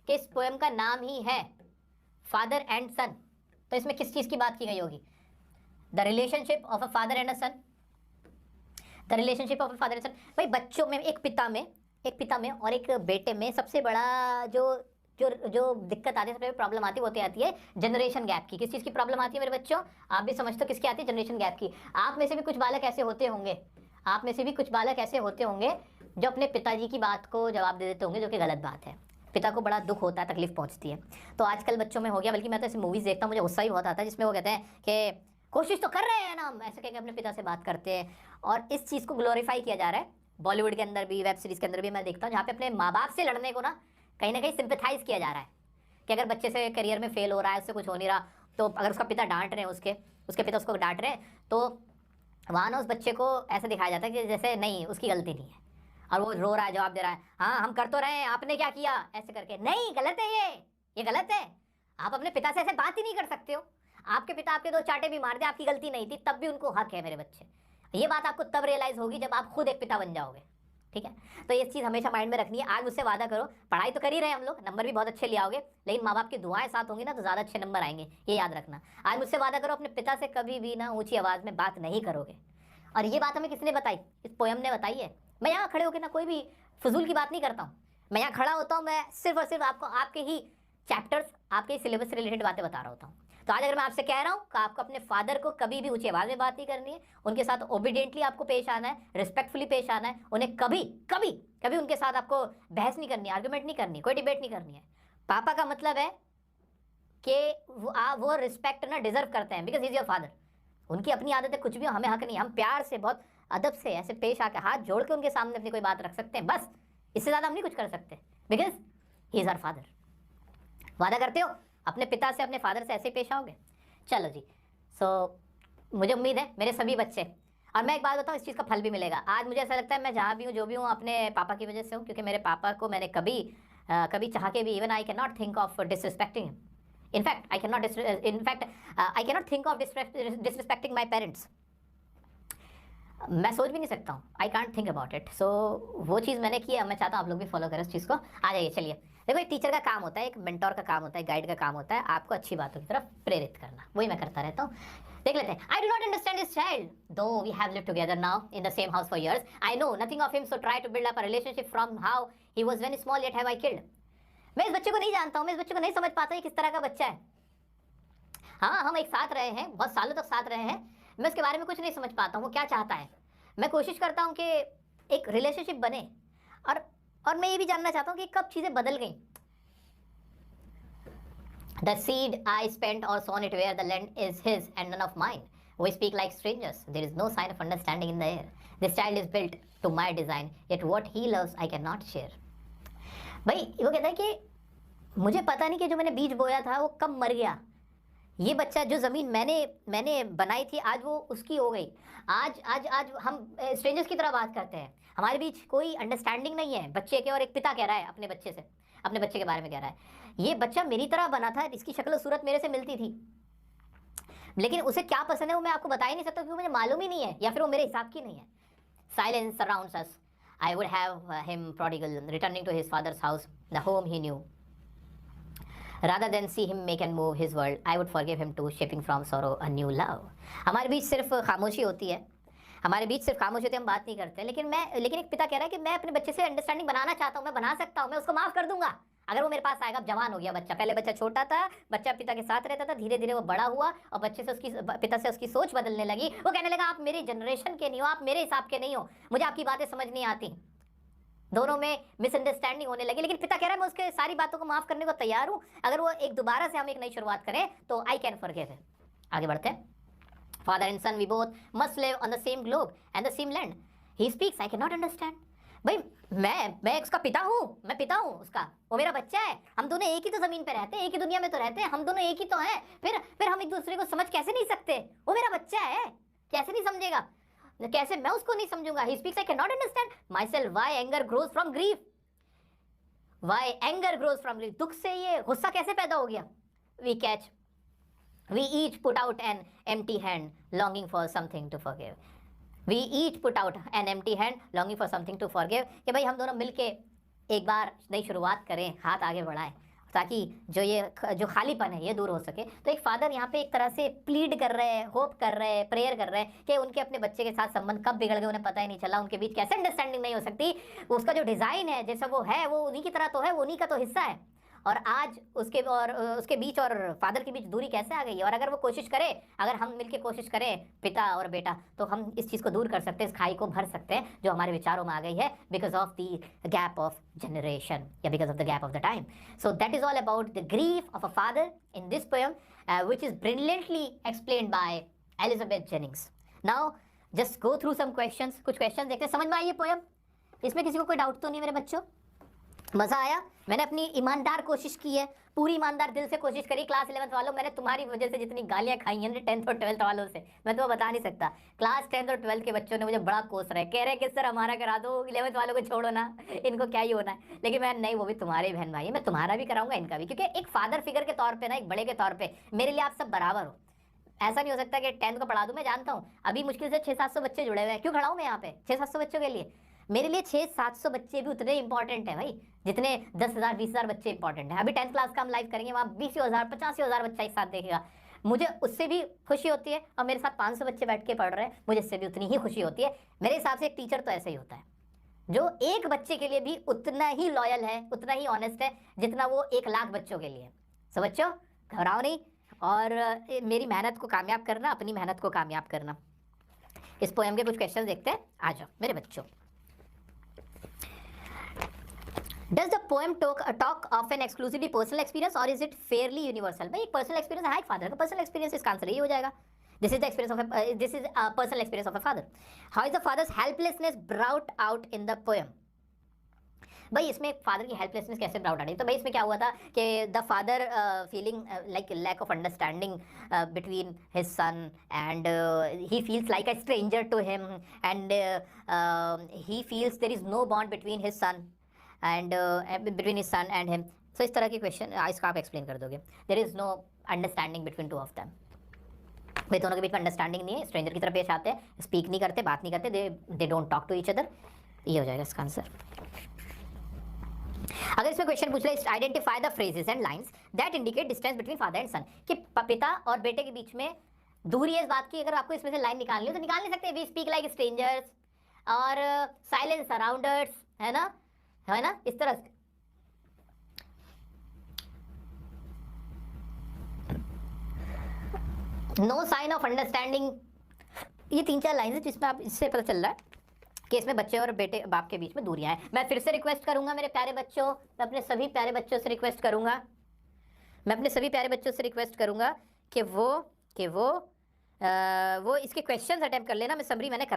कि इस पोएम का नाम ही है फादर एंड सन, तो इसमें किस चीज़ की बात की गई होगी? The relationship of a father and a son, the relationship of a father and son. भाई बच्चों में एक पिता में और एक बेटे में सबसे बड़ा जो जो जो दिक्कत आती है, सबसे प्रॉब्लम आती है जनरेशन गैप की। किस चीज़ की प्रॉब्लम आती है मेरे बच्चों? आप भी समझते हो किसकी आती है? जनरेशन गैप की। आप में से भी कुछ बालक ऐसे होते होंगे, आप में से भी कुछ बालक ऐसे होते होंगे जो अपने पिताजी की बात को जवाब दे देते होंगे, जो कि गलत बात है। पिता को बड़ा दुख होता है, तकलीफ पहुंचती है। तो आजकल बच्चों में हो गया, बल्कि मैं तो ऐसे मूवीज़ देखता हूँ, मुझे गुस्सा ही बहुत आता है, जिसमें वो कहते हैं कि कोशिश तो कर रहे हैं ना हम, ऐसे कह के अपने पिता से बात करते हैं। और इस चीज़ को ग्लोरीफाई किया जा रहा है बॉलीवुड के अंदर भी, वेब सीरीज़ के अंदर भी मैं देखता हूँ, जहाँ पे अपने माँ बाप से लड़ने को ना कहीं सिंपैथाइज किया जा रहा है कि अगर बच्चे से करियर में फेल हो रहा है, उससे कुछ हो नहीं रहा, तो अगर उसका पिता डांट रहे हैं, उसके पिता उसको डांट रहे हैं, तो वहाँ ना उस बच्चे को ऐसे दिखाया जाता है कि जैसे नहीं, उसकी गलती नहीं है, और वो रो रहा है, जवाब दे रहा है, हाँ हम कर तो रहे हैं, आपने क्या किया, ऐसे करके। नहीं, गलत है ये गलत है। आप अपने पिता से ऐसे बात ही नहीं कर सकते हो। आपके पिता आपके दो चांटे भी मार दे, आपकी गलती नहीं थी, तब भी उनको हक है मेरे बच्चे। ये बात आपको तब रियलाइज होगी जब आप खुद एक पिता बन जाओगे, ठीक है? तो ये चीज़ हमेशा माइंड में रखनी है। आज मुझसे वादा करो, पढ़ाई तो कर ही रहे हैं हम लोग, नंबर भी बहुत अच्छे ले आओगे, लेकिन माँ बाप की दुआएं साथ होंगी ना तो ज़्यादा अच्छे नंबर आएंगे, ये याद रखना। आज मुझसे वादा करो, अपने पिता से कभी भी ना ऊंची आवाज़ में बात नहीं करोगे। और ये बात हमें किसने बताई? इस पोयम ने बताई है। मैं यहाँ खड़े होकर ना कोई भी फजूल की बात नहीं करता हूँ। मैं यहाँ खड़ा होता हूँ, मैं सिर्फ और सिर्फ आपको आपके ही चैप्टर्स, आपके सिलेबस से रिलेटेड बातें बता रहा होता हूँ। तो आज अगर मैं आपसे कह रहा हूँ कि आपको अपने फादर को कभी भी ऊंची आवाज़ में बात नहीं करनी है, उनके साथ ओबीडियंटली आपको पेश आना है, रिस्पेक्टफुली पेश आना है, उन्हें कभी कभी कभी उनके साथ आपको बहस नहीं करनी, आर्गूमेंट नहीं करनी, कोई डिबेट नहीं करनी है। पापा का मतलब है कि वो रिस्पेक्ट ना डिजर्व करते हैं, because he is your father. उनकी अपनी आदत है, कुछ भी हो हमें हक नहीं, हम प्यार से बहुत अदब से ऐसे पेश आकर हाथ जोड़ के उनके सामने अपनी कोई बात रख सकते हैं, बस इससे ज़्यादा हम नहीं कुछ कर सकते, because he is our father. वादा करते हो अपने पिता से, अपने फादर से ऐसे पेश आओगे? चलो जी। मुझे उम्मीद है मेरे सभी बच्चे, और मैं एक बात बताऊँ, इस चीज़ का फल भी मिलेगा। आज मुझे ऐसा लगता है मैं जहाँ भी हूँ, जो भी हूँ, अपने पापा की वजह से हूँ, क्योंकि मेरे पापा को मैंने कभी चाह के भी, even I can not think of disrespecting him. In fact I can not think of disrespecting my parents. मैं सोच भी नहीं सकता हूँ, I can't think about it. So वो चीज़ मैंने की है, मैं चाहता हूँ आप लोग भी फॉलो करें उस चीज़ को। आ जाइए, चलिए। देखो, एक टीचर का काम होता है, एक मेंटोर का काम होता है, गाइड का काम होता है आपको अच्छी बातों की तरफ प्रेरित करना। वही मैं करता रहता हूँ। देख लेते हैं। I do not understand this child, though we have lived together now in the same house for years. I know nothing of him, so try to build up a relationship from how he was when small, yet have I killed. मैं इस बच्चे को नहीं जानता हूँ, मैं इस बच्चे को नहीं समझ पाता ये किस तरह का बच्चा है। हाँ, हम एक साथ रहे हैं, बहुत सालों तक साथ रहे हैं, मैं उसके बारे में कुछ नहीं समझ पाता हूँ वो क्या चाहता है। मैं कोशिश करता हूँ कि एक रिलेशनशिप बने, और मैं ये भी जानना चाहता हूँ कि कब चीज़ें बदल गई। The seed I spent or sown it where the land is his and none of mine. We speak like strangers. There is no sign of understanding in the air. This child is built to my design, yet what he loves I cannot share. भाई वो कहता है कि मुझे पता नहीं कि जो मैंने बीज बोया था वो कब मर गया। ये बच्चा, जो ज़मीन मैंने बनाई थी, आज वो उसकी हो गई। आज हम स्ट्रेंजर्स की तरह बात करते हैं, हमारे बीच कोई अंडरस्टैंडिंग नहीं है बच्चे के। और एक पिता कह रहा है अपने बच्चे से, अपने बच्चे के बारे में कह रहा है, ये बच्चा मेरी तरह बना था, इसकी शक्ल सूरत मेरे से मिलती थी, लेकिन उसे क्या पसंद है वो मैं आपको बता ही नहीं सकता, क्योंकि मुझे मालूम ही नहीं है, या फिर वो मेरे हिसाब की नहीं है। Silence surrounds us. I would have him prodigal, returning to his father's house, the home he knew, rather than see him make and move his world. I would forgive him too, shaping from sorrow a new love. हमारे बीच सिर्फ खामोशी होती है, हमारे बीच सिर्फ खामोशी होती है, हम बात नहीं करते। लेकिन एक पिता कह रहा है कि मैं अपने बच्चे से अंडरस्टैंडिंग बनाना चाहता हूँ, मैं बना सकता हूँ, मैं उसको माफ़ कर दूंगा अगर वो मेरे पास आएगा। अब जवान हो गया बच्चा, पहले बच्चा छोटा था, बच्चा पिता के साथ रहता था, धीरे धीरे वो बड़ा हुआ और पिता से उसकी सोच बदलने लगी। वो कहने लगा, आप मेरी जनरेशन के नहीं हो, आप मेरे हिसाब के नहीं हो, मुझे आपकी बातें समझ नहीं आती। दोनों में मिसअंडरस्टैंडिंग होने लगी, लेकिन पिता कह रहा है मैं उसके सारी बातों को माफ करने को तैयार हूं, अगर वो दोबारा से हम एक नई शुरुआत करें तो आई कैन फॉरगिव हिम। आगे बढ़ते हैं। Father and son we both must live on the same globe and the same land, he speaks I can not understand. भाई मैं उसका पिता हूँ, मैं पिता हूँ उसका, वो मेरा बच्चा है, हम दोनों एक ही तो जमीन पे रहते हैं, एक ही दुनिया में तो रहते हैं, हम दोनों एक ही तो हैं, फिर हम एक दूसरे को समझ कैसे नहीं सकते? वो मेरा बच्चा है, कैसे नहीं समझेगा? कैसे मैं उसको नहीं समझूंगा? He speaks I can not understand my self, why anger grows from grief, why anger grows from grief, दुख से ये गुस्सा कैसे पैदा हो गया? We each put out an empty hand longing for something to forgive, we each put out an empty hand longing for something to forgive, कि भाई हम दोनों मिलके एक बार नई शुरुआत करें, हाथ आगे बढ़ाएं ताकि जो खालीपन है ये दूर हो सके। तो एक फादर यहाँ पे एक तरह से प्लीड कर रहे हैं, होप कर रहे हैं, प्रेयर कर रहे हैं कि उनके अपने बच्चे के साथ संबंध कब बिगड़ गए उन्हें पता ही नहीं चला, उनके बीच कैसे अंडरस्टैंडिंग नहीं हो सकती। उसका जो डिज़ाइन है जैसा वो है वो उन्हीं की तरह तो है, वो उन्हीं का तो हिस्सा है, और आज उसके बीच और फादर के बीच दूरी कैसे आ गई है। और अगर वो कोशिश करे, अगर हम मिलकर कोशिश करें पिता और बेटा, तो हम इस चीज़ को दूर कर सकते हैं, इस खाई को भर सकते हैं जो हमारे विचारों में आ गई है because of the gap of generation या because of the gap of the time. So that is all about the grief of a father in this poem which is brilliantly explained by Elizabeth Jennings. Now just go through some questions, कुछ question देखते हैं। समझ में आई ये poem? इसमें किसी को कोई डाउट तो नहीं मेरे बच्चों? मज़ा आया? मैंने अपनी ईमानदार कोशिश की है, पूरी ईमानदार दिल से कोशिश करी। क्लास 11th वालों, मैंने तुम्हारी वजह से जितनी गालियां खाई हैं 10th और 12th वालों से मैं तो बता नहीं सकता। क्लास 10th और 12th के बच्चों ने मुझे बड़ा कोस रहे, कह रहे कि सर हमारा करा दो, 11th वालों को छोड़ो ना, इनको क्या ही होना है। लेकिन मैं नहीं, वो भी तुम्हारे बहन भाई है, मैं तुम्हारा भी कराऊंगा, इनका भी, क्योंकि एक फादर फिगर के तौर पर ना, एक बड़े के तौर पर मेरे लिए आप सब बराबर हो। ऐसा नहीं हो सकता कि 10th को पढ़ा दूं। मैं जानता हूँ अभी मुश्किल से 600-700 बच्चे जुड़े हुए हैं, क्यों खड़ा हूँ मैं यहाँ पे 600-700 बच्चों के लिए? मेरे लिए 600-700 बच्चे भी उतने इंपॉर्टेंट है भाई जितने 10,000-20,000 बच्चे इंपॉर्टेंट है। अभी 10th क्लास का हम लाइव करेंगे, वहाँ 20,000-85,000 बच्चा एक साथ देखेगा। मुझे उससे भी खुशी होती है, और मेरे साथ 500 बच्चे बैठ के पढ़ रहे हैं, मुझे इससे भी उतनी ही खुशी होती है। मेरे हिसाब से एक टीचर तो ऐसा ही होता है जो एक बच्चे के लिए भी उतना ही लॉयल है, उतना ही ऑनेस्ट है जितना वो 1 लाख बच्चों के लिए। सो बच्चों घबराओ नहीं, और मेरी मेहनत को कामयाब करना, अपनी मेहनत को कामयाब करना। इस पोएम के कुछ क्वेश्चन देखते हैं, आ जाओ मेरे बच्चों। Does the poem talk of an exclusively personal experience or is it fairly universal? भाई एक पर्सनल एक्सपीरियंस है, एक फादर का पर्सनल एक्सपीरियंस, इसका आंसर यही हो जाएगा। This is a personal experience of a father. How is the father's helplessness brought out in the poem? भाई इसमें फादर की हेल्पलेसनेस कैसे ब्राउट आ रही? तो भाई इसमें क्या हुआ था कि the father feeling like lack of understanding between his son and he feels like a stranger to him and he feels there is no bond between his son and between his son and him. So इस तरह के question इसका आप explain कर दोगे। There is no understanding between two of them. भाई दोनों के बीच में अंडरस्टैंडिंग नहीं है, स्ट्रेंजर की तरह पेश आते हैं, स्पीक नहीं करते, बात नहीं करते, they don't talk to each other. ये हो जाएगा इसका आंसर। अगर इसमें क्वेश्चन पूछ ले identify the phrases and lines that indicate distance between father and son, कि पिता और बेटे के बीच में दूरी है, इस बात की अगर आपको इसमें से लाइन निकालनी हो तो निकाल नहीं सकते। वी स्पीक लाइक स्ट्रेंजर्स और साइलेंस अराउंडर्स, है ना, इस तरह से। नो साइन ऑफ अंडरस्टैंडिंग, ये 3-4 लाइन है जिसमें आप इससे पता चल रहा है कि इसमें बच्चे और बेटे बाप के बीच में दूरियां हैं। मैं फिर से रिक्वेस्ट करूंगा मेरे प्यारे बच्चों, मैं अपने सभी प्यारे बच्चों से रिक्वेस्ट करूंगा कि वो इसके क्वेश्चंस अटेम्प्ट कर लेना। मैं समरी मैंने करा